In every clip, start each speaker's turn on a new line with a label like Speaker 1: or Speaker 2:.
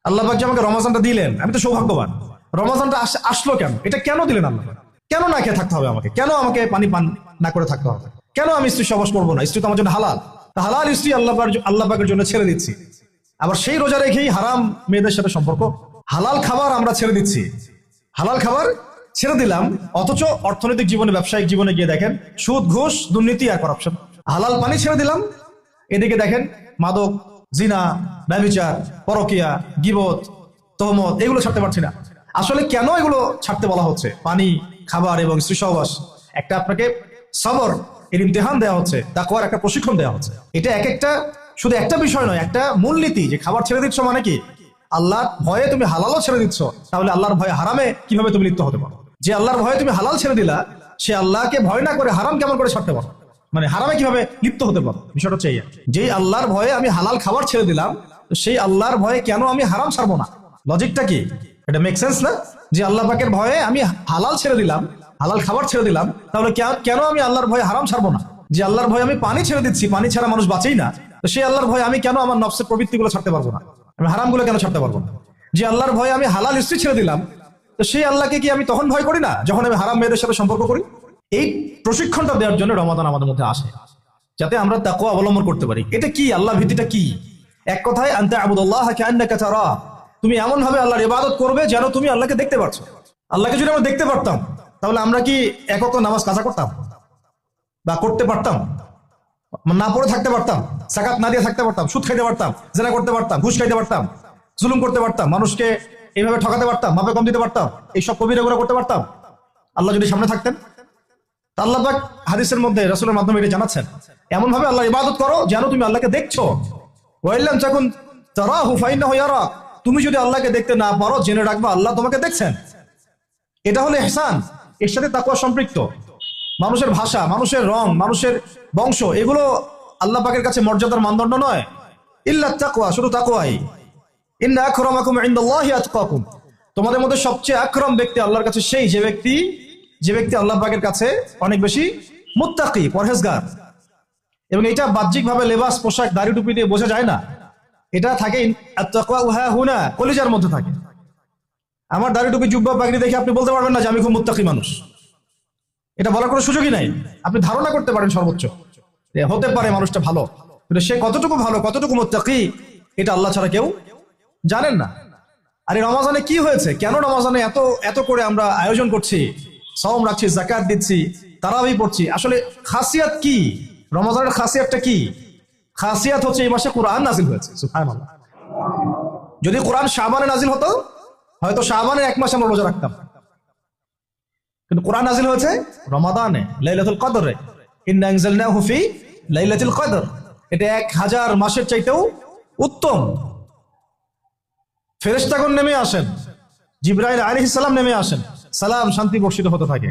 Speaker 1: আল্লাহ পাক যে আমাকে রমজানটা দিলেন, আমি তো সৌভাগ্যবান। রমজানটা আসলো কেন? এটা কেন দিলেন আল্লাহ? কেন না খেয়ে থাকতে হবে আমাকে? কেন আমাকে পানি পান না করে থাকতে হবে? কেন আমি স্ত্রী সহবাস করবো না? স্ত্রী তো আমার জন্য হালাল। হালাল স্ত্রী আল্লাহ পাকের জন্য ছেড়ে দিচ্ছি, আবার সেই রোজা রেখেই হারাম মেয়েদের সাথে সম্পর্ক। হালাল খাবার আমরা ছেড়ে দিচ্ছি, হালাল খাবার ছেড়ে দিলাম, অথচ অর্থনৈতিক জীবনে, ব্যবসায়িক জীবনে গিয়ে দেখেন সুদ, ঘুষ, দুর্নীতি আর করাপশন। হালাল পানি ছেড়ে দিলাম, এদিকে দেখেন মাদক, জিনা, ব্যভিচার, পরকিয়া, গীবত, তহমত, এগুলো ছাড়তে পারছি না। আসলে কেন এগুলো ছাড়তে বলা হচ্ছে? পানি, খাবার এবং স্ত্রী সহবাস একটা আপনাকে সবর এর ইমতিহান দেওয়া হচ্ছে, তাকওয়ার একটা প্রশিক্ষণ দেওয়া হচ্ছে। এটা এক একটা শুধু একটা বিষয় নয়, একটা মূলনীতি যে খাবার ছেড়ে দিচ্ছ মানে কি আল্লাহর ভয়ে তুমি হালালও ছেড়ে দিচ্ছ, তাহলে আল্লাহর ভয়ে হারামে কিভাবে তুমি লিপ্ত হতে পারো? যে আল্লাহর ভয়ে তুমি হালাল ছেড়ে দিলা, সে আল্লাহকে ভয় না করে হারাম কেমন করে ছাড়তে পারো? মানে হারামে কিভাবে লিপ্ত হতে পারো? বিষয়টা হচ্ছে যে আল্লাহর ভয়ে আমি হালাল খাবার ছেড়ে দিলাম, সেই আল্লাহর ভয়ে কেন আমি হারাম ছাড়বো না? লজিকটা কি? এটা মেক সেন্স না? যে আল্লাহ পাকের ভয়ে আমি হালাল ছেড়ে দিলাম, হালাল খাবার ছেড়ে দিলাম, তাহলে কেন আমি আল্লাহর ভয়ে হারাম ছাড়বো না? যে আল্লাহর ভয়ে আমি পানি ছেড়ে দিচ্ছি, পানি ছাড়া মানুষ বাঁচেই না, তো সেই আল্লাহর ভয়ে আমি কেন আমার নফসের প্রবৃত্তিগুলো ছাড়তে পারবো না? আমি হারামগুলো কেন ছাড়তে পারবো না? যে আল্লাহর ভয়ে আমি হালাল স্ত্রী ছেড়ে দিলাম, তো সেই আল্লাহকে কি আমি তখন ভয় করি না যখন আমি হারাম মেয়েদের সাথে সম্পর্ক করি? এই প্রশিক্ষণটা দেওয়ার জন্য রমাদান আমাদের মধ্যে আসে, যাতে আমরা তাকওয়া অবলম্বন করতে পারি। এটা কি? আল্লাহ ভীতিটা কি? এক কথায় আনতা আবুদুল্লাহ কান্নাকা তারা, তুমি এমন ভাবে আল্লাহর ইবাদত করবে যেন তুমি আল্লাহকে দেখতে পাচ্ছ। আল্লাহকে যদি আমরা দেখতে পারতাম, তাহলে আমরা কি এক ওয়াক্ত নামাজ কাজা করতাম বা করতে পারতাম? না পড়ে থাকতে পারতাম, যাকাত না দিয়ে থাকতে পারতাম, সুদ খাইতে পারতাম, জেনা করতে পারতাম, ঘুষ খাইতে পারতাম, জুলুম করতে পারতাম, মানুষকে এইভাবে ঠকাতে পারতাম, মাপে কম দিতে পারতাম, এইসব কবিরা গুনাহ করতে পারতাম আল্লাহ যদি সামনে থাকতেন? আল্লাহ পাক হাদিসের মধ্যে রাসূলের মাধ্যমে এটা জানাচ্ছেন, এমন ভাবে আল্লাহর ইবাদত করো যেন তুমি আল্লাহকে দেখছো। ওয়াইল্লাম তাকুন তারাহু ফাইন্নাহু ইয়ারাক, তুমি যদি আল্লাহকে দেখতে না পারো, জেনে রাখবা আল্লাহ তোমাকে দেখছেন। এটা হলো ইহসান, এর সাথে তাকওয়া সম্পৃক্ত। মানুষের ভাষা, মানুষের রং, মানুষের বংশ, এগুলো আল্লাহ পাকের কাছে মর্যাদার মানদণ্ড নয়। ইল্লা তাকওয়া, শুধু তাকওয়াই। ইন্না আকরামাকুম ইনদাল্লাহি আতকাকুম, তোমাদের মধ্যে সবচেয়ে আকরাম ব্যক্তি আল্লাহর কাছে সেই যে ব্যক্তি আল্লাহ পাকের কাছে অনেক বেশি মুত্তাকি, পরহেজগার। এবং এটা বাহ্যিকভাবে লেবাস, পোশাক, দাড়ি টুপি দিয়ে বোঝা যায় না। এটা থাকে আত-তাকওয়া হা হুনা, কলিজার মধ্যে থাকে। আমার দাড়ি টুপি, জুব্বা, পাগড়ি দেখে আপনি বলতে পারবেন না যে আমি খুব মুত্তাকি মানুষ। এটা বলার কোনো সুযোগই নাই। আপনি ধারণা করতে পারেন সর্বোচ্চ হতে পারে মানুষটা ভালো, কিন্তু সে কতটুকু ভালো, কতটুকু মুত্তাকি, এটা আল্লাহ ছাড়া কেউ জানেন না। আর এই রমজানে কি হয়েছে? কেন রমজানে এত এত করে আমরা আয়োজন করছি, সাওম রাখছি, যাকাত দিচ্ছি, তারাবি পড়ছি? আসলে খাসিয়াত কি? রমজানের খাসিয়াতটা কি? খাসিয়াত হচ্ছে এই মাসে কোরআন নাজিল হয়েছে। সুবহানাল্লাহ। যদি কোরআন শাবানে নাজিল হতো, হয়তো শাবানের এক মাস আমরা রোজা রাখতাম, কিন্তু কোরআন নাজিল হয়েছে রমাদানে, লাইলাতুল কদরে। ইন্না আনজালনাহু ফি লাইলাতুল কদর। এটা 1000 মাসের চাইতেও উত্তম। ফেরেশতাগণ নেমে আসেন, জিবরাইল আলাইহিস সালাম নেমে আসেন, সালাম শান্তি বর্ষিত হতে থাকে।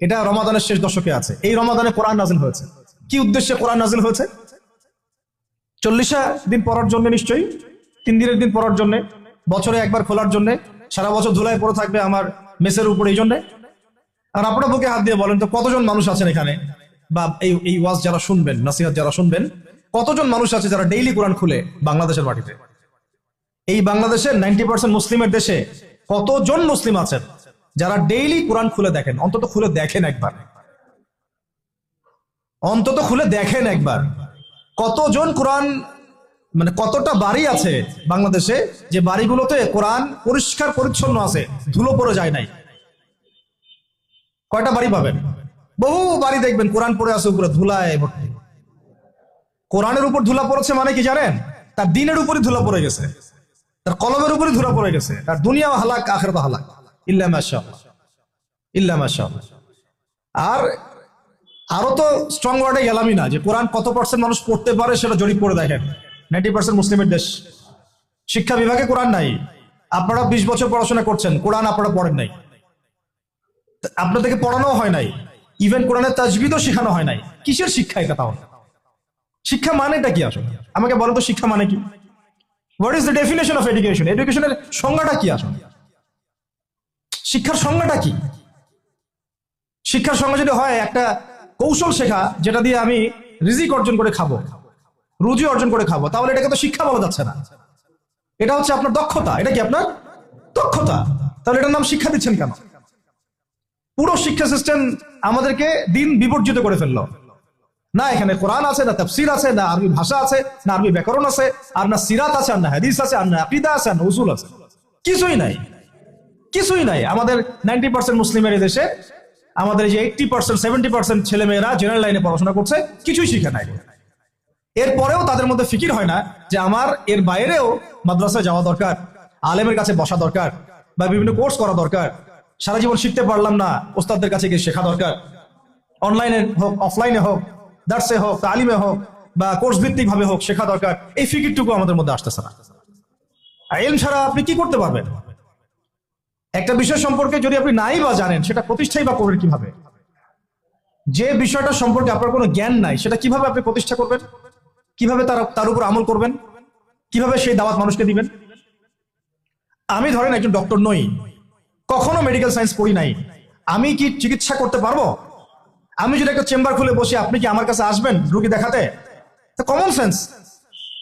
Speaker 1: এটা রমাদানের শেষ দশকে আছে। এই রমাদানে কোরআন নাজিল হয়েছে। কি উদ্দেশ্যে কোরআন নাজিল হয়েছে? 40 দিন পড়ার জন্য নিশ্চয়ই, 3 দিনের দিন পড়ার জন্য, বছরে একবার খোলার জন্য, সারা বছর ধুলায় পড়ে থাকবে আমার মেসের উপরে, এই জন্য। আর আপনারা বুকে হাত দিয়ে বলেন তো কতজন মানুষ আছেন এখানে, বা এই ওয়াজ যারা শুনবেন, নসিহত যারা শুনবেন, কতজন মানুষ আছে যারা ডেইলি কোরআন খুলে বাংলাদেশের মাটিতে? এই বাংলাদেশের 90% মুসলিমের দেশে কতজন মুসলিম আছেন যারা ডেইলি কোরআন খুলে দেখেন? অন্তত খুলে দেখেন একবার, অন্তত খুলে দেখেন একবার। কতজন কোরআন, মানে কতটা বাড়ি আছে বাংলাদেশে যে বাড়িগুলোতে কোরআন পরিষ্কার পরিচ্ছন্ন আছে, ধুলো পড়ে যায় নাই? কয়টা বাড়ি পাবেন? বহু বাড়ি দেখবেন কোরআন পড়ে আছে উপরে ধুলায় ভর্তি। কোরআনের উপর ধুলা পড়েছে মানে কি জানেন? তার দিনের উপরে ধুলা পড়ে গেছে, তার কলমের উপরে ধুলা পড়ে গেছে, তার দুনিয়া হালাক, আখিরাত হালাক। ইল্লা মাশাআল্লাহ, ইল্লা মাশাআল্লাহ। আর আরো তো স্ট্রং ওয়ার্ডে গেলামই না, যে কোরআন কত % মানুষ পড়তে পারে সেটা জরিপ করে দেখেন। 90% মুসলিমের দেশ, শিক্ষা বিভাগে কোরআন নাই। আপনারা 20 বছর পড়াশোনা করছেন, কোরআন আপনারা পড়েন নাই, আপনাদেরকে পড়ানো হয় নাই, ইভেন কোরআনের তাজবিদও শেখানো হয় নাই। কিসের শিক্ষা এটা? তাহলে শিক্ষা মানেটা কি আসলে? আমাকে বলো তো, শিক্ষা মানে কি? What is the definition of education? এডুকেশনের সংজ্ঞাটা কি আসলে? শিক্ষার সংজ্ঞাটা কি? শিক্ষার সংজ্ঞা যদি হয় একটা কৌশল শেখা, যেটা দিয়ে আমি রিজিক অর্জন করে খাবো, রুজি অর্জন করে খাবো, তাহলে এটাকে তো শিক্ষা বলা যাচ্ছে না। এটা হচ্ছে আপনার দক্ষতা। এটা কি আপনার দক্ষতা? তাহলে এটার নাম শিক্ষা দিচ্ছেন কেন? পুরো শিক্ষা সিস্টেম আমাদেরকে দিন বিবর্জিত করে ফেললো। না এখানে কোরআন আছে, না তাফসীর আছে, না আরবি ভাষা আছে, না আরবি ব্যাকরণ আছে, আর না সিরাত আছে, আর না হাদিস আছে, আর না আকীদা আছে, আর না উসুল আছে। কিছুই নাই, কিছুই নাই। আমাদের 90% মুসলিমের এই দেশে আমাদের যে 80% 70% ছেলে মেয়েরা জেনারেল লাইনে পড়াশোনা করছে, কিছুই শিখে নাই। এরপরেও তাদের মধ্যে ফিকির হয় না যে আমার এর বাইরেও মাদ্রাসায় যাওয়া দরকার, আলেমের কাছে বসা দরকার, বা বিভিন্ন কোর্স করা দরকার। সারা জীবন শিখতে পারলাম না, ওস্তাদদের কাছে গিয়ে শেখা দরকার। অনলাইনে হোক, অফলাইনে হোক, দার্সে হোক, তালিমে হোক, বা কোর্স ভিত্তিক ভাবে হোক, শেখা দরকার। এই ফিকিরটুকু আমাদের মধ্যে আসতেছে না। আর ইলম ছাড়া আপনি কি করতে পারবেন? একটা বিষয় সম্পর্কে যদি আপনি নাই বা জানেন, সেটা প্রতিষ্ঠাই বা করবেন কিভাবে? যে বিষয়টা সম্পর্কে আপনার কোনো জ্ঞান নাই, সেটা কিভাবে আপনি প্রতিষ্ঠা করবেন? কিভাবে তার উপর আমল করবেন? কিভাবে সেই দাওয়াত মানুষকে দিবেন? আমি ধরেন একজন ডক্টর নই, কখনো মেডিকেল সায়েন্স পড়ি নাই, আমি কি চিকিৎসা করতে পারবো? আমি যদি একটা চেম্বার খুলে বসি, আপনি কি আমার কাছে আসবেন রুগী দেখাতে? Common sense.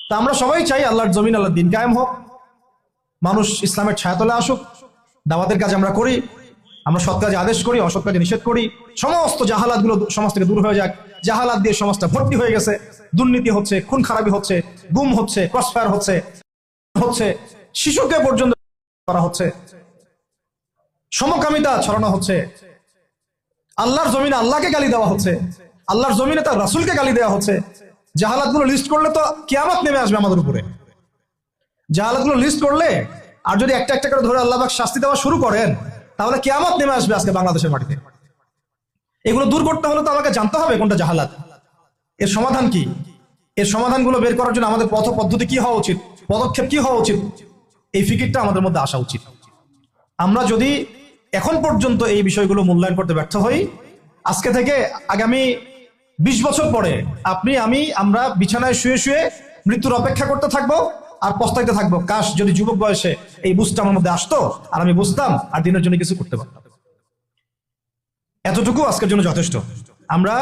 Speaker 1: তা আমরা সবাই চাই আল্লাহর জমিন, আল্লাহর দিন কায়েম হোক, মানুষ ইসলামের ছায়াতলে আসুক। দাওয়াতের কাজ আমরা করি, আমরা সৎ কাজে আদেশ করি, অসৎ কাজে নিষেধ করি। সমস্ত জাহালাত গুলো সমাজ থেকে দূর হয়ে যাক। জাহালাত দিয়ে সমাজটা ভর্তি হয়ে গেছে, দুর্নীতি হচ্ছে, খুন খারাপি হচ্ছে, গুম হচ্ছে, ক্রসফায়ার হচ্ছে, শিশুকে পর্যন্ত করা হচ্ছে, সমকামিতা ছড়ানো হচ্ছে, আল্লাহর জমিনে আল্লাহকে গালি দেওয়া হচ্ছে, আল্লাহর জমিনে তার রাসূলকে গালি দেওয়া হচ্ছে। জাহালাত গুলো লিস্ট করলে তো কিয়ামত নেমে আসবে আমাদের উপরে। জাহালাত গুলো লিস্ট করলে, আর যদি একটা একটা করে ধরে আল্লাহ পাক শাস্তি দেওয়া শুরু করেন, তাহলে কিয়ামত নেমে আসবে আজকে বাংলাদেশের মাটিতে। এগুলো দূর করতে হলে তো আমাকে জানতে হবে কোনটা জাহালাত, এর সমাধান কি। এর সমাধানগুলো বের করার জন্য আমাদের পথ পদ্ধতি কি হওয়া উচিত, পদক্ষেপ কি হওয়া উচিত, এই ফিকিরটা আমাদের মধ্যে আসা উচিত। আমরা যদি এখন পর্যন্ত এই বিষয়গুলো মূল্যায়ন করতে ব্যর্থ হই, আজকে থেকে আগামী 20 বছর পরে আপনি, আমরা বিছানায় শুয়ে শুয়ে মৃত্যুর অপেক্ষা করতে থাকবো আর পস্তাইতে থাকবো, কাশ যদি যুবক বয়সে এই বুঝটা আমার মধ্যে আসতো, আর আমি বুঝতাম, আর দিনের জন্য কিছু করতে পারতাম। এতটুকু আজকের জন্য যথেষ্ট। আমরা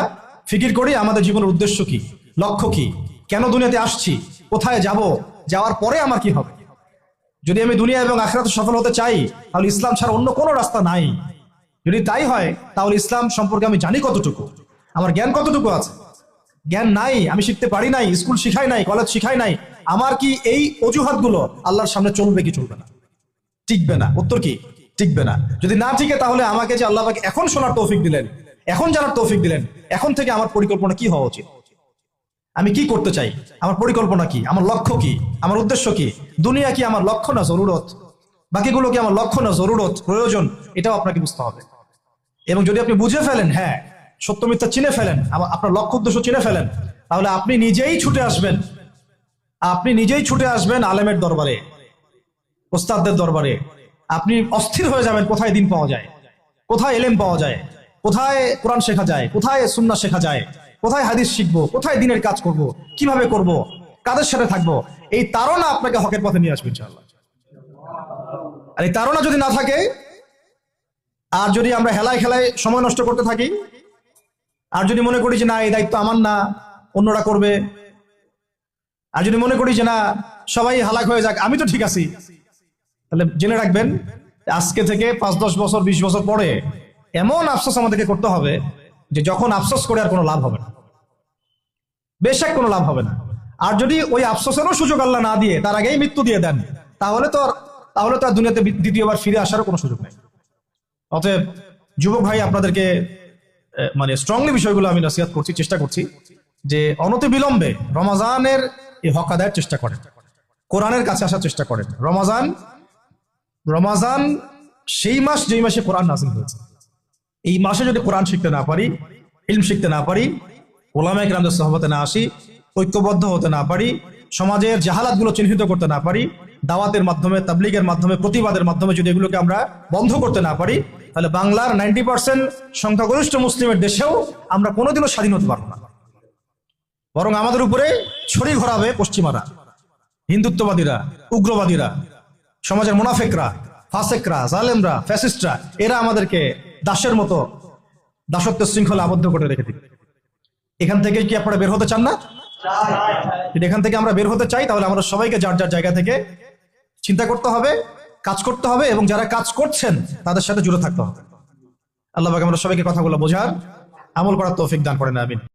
Speaker 1: ফিকির করি আমাদের জীবনের উদ্দেশ্য কি, লক্ষ্য কি, কেন দুনিয়াতে আসছি, কোথায় যাব, যাওয়ার পরে আমার কি হবে। যদি আমি দুনিয়া এবং আখিরাতে সফল হতে চাই, তাহলে ইসলাম ছাড়া অন্য কোনো রাস্তা নাই। যদি তাই হয়, তাহলে ইসলাম সম্পর্কে আমি জানি কতটুকু, আমার জ্ঞান কতটুকু আছে। জ্ঞান নাই, আমি শিখতে পারি নাই, স্কুল শিখাই নাই, কলেজ শিখাই নাই, আমার কি এই অজুহাতগুলো আল্লাহর সামনে চলবে কি চলবে না? টিকবে না। উত্তর কি? টিকবে না। যদি না টিকে, তাহলে আমাকে যে আল্লাহ পাক এখন শোনার তৌফিক দিলেন, এখন জানার তৌফিক দিলেন, এখন থেকে আমার পরিকল্পনা কি হওয়া উচিত, আমি কি করতে চাই, আমার পরিকল্পনা কি, আমার লক্ষ্য কি, আমার উদ্দেশ্য কি। দুনিয়া কি আমার লক্ষ্য না জরুরত, বাকিগুলো কি আমার লক্ষ্য না জরুরত, প্রয়োজন, এটাও আপনাকে বুঝতে হবে। এবং যদি আপনি বুঝে ফেলেন, হ্যাঁ সত্য মিথ্যা চিনে ফেলেন, আপনার লক্ষ্য উদ্দেশ্য চিনে ফেলেন, তাহলে আপনি নিজেই ছুটে আসবেন, আলেমের দরবারে, ওস্তাদদের দরবারে। আপনি অস্থির হয়ে যাবেন কোথায় দিন পাওয়া যায়, কোথায় এলেম পাওয়া যায়, কোথায় কোরআন শেখা যায়, কোথায় সুন্নাহ শেখা যায়, কোথায় হাদিস শিখবো, কোথায় দিনের কাজ করব, কিভাবে করব, কাদের সাথে থাকবো। এই তাড়না আপনাকে হকের পথে নিয়ে আসবে ইনশাআল্লাহ। আর এই তাড়না যদি না থাকে, আর যদি আমরা হেলায় খেলায় সময় নষ্ট করতে থাকি, আর যদি মনে করি যে না এই দায়িত্ব আমার না, অন্যরা করবে, আর যদি মনে করি যে না সবাই হালাক হয়ে যাক, আমি তো ঠিক আছি, তাহলে জেনে রাখবেন আজকে থেকে 5-10 বছর 20 বছর পরে এমন আফসোস আমাদেরকে করতে হবে যে যখন আফসোস করে আর কোনো লাভ হবে না, বেশক কোনো লাভ হবে না। আর যদি ওই আফসোসেরও সুযোগ আল্লাহ না দিয়ে তার আগেই মৃত্যু দিয়ে দেন, তাহলে তো আর দুনিয়াতে দ্বিতীয়বার ফিরে আসারও কোনো সুযোগ নেই। অতএব যুবক ভাই, আপনাদেরকে মানে স্ট্রংলি বিষয়গুলো আমি নসিহত করছি, চেষ্টা করছি যে অনতি বিলম্বে রমাজানের এই হক আদায়ের চেষ্টা করেন, কোরআনের কাছে আসার চেষ্টা করেন। রমাজান সেই মাস যেই মাসে কোরআন নাযিল হয়েছে। এই মাসে যদি কোরআন শিখতে না পারি, ইলম শিখতে না পারি, উলামায়ে কেরামদের সোহবতে না আসি, ঐক্যবদ্ধ হতে না পারি, সমাজের জাহালাতগুলো চিহ্নিত করতে না পারি, দাওয়াতের মাধ্যমে, তাবলীগের মাধ্যমে, প্রতিবাদের মাধ্যমে যদি এগুলোকে আমরা বন্ধ করতে না পারি, তাহলে বাংলার 90% সংখ্যাগরিষ্ঠ মুসলিমের দেশেও আমরা কোনোদিনও স্বাধীন হতে পারবো না। বরং আমাদের উপরে ছড়ি ঘোরাবে পশ্চিমারা, হিন্দুত্ববাদীরা, উগ্রবাদীরা, সমাজের মুনাফিকরা, ফাসেকরা, জালেমরা, ফ্যাসিস্টরা। এরা আমাদেরকে দাসের মতো দাসত্বের শৃঙ্খলা আবদ্ধ করে রেখে দিবে। এখান থেকে কি আপনারা বের হতে চান না? যদি এখান থেকে আমরা বের হতে চাই, তাহলে আমরা সবাইকে যার যার জায়গা থেকে চিন্তা করতে হবে, কাজ করতে হবে, এবং যারা কাজ করছেন তাদের সাথে জুড়ে থাকতে হবে। আল্লাহ পাক আমরা সবাইকে কথাগুলো বোঝার, আমল করার তৌফিক দান করেন, আমিন।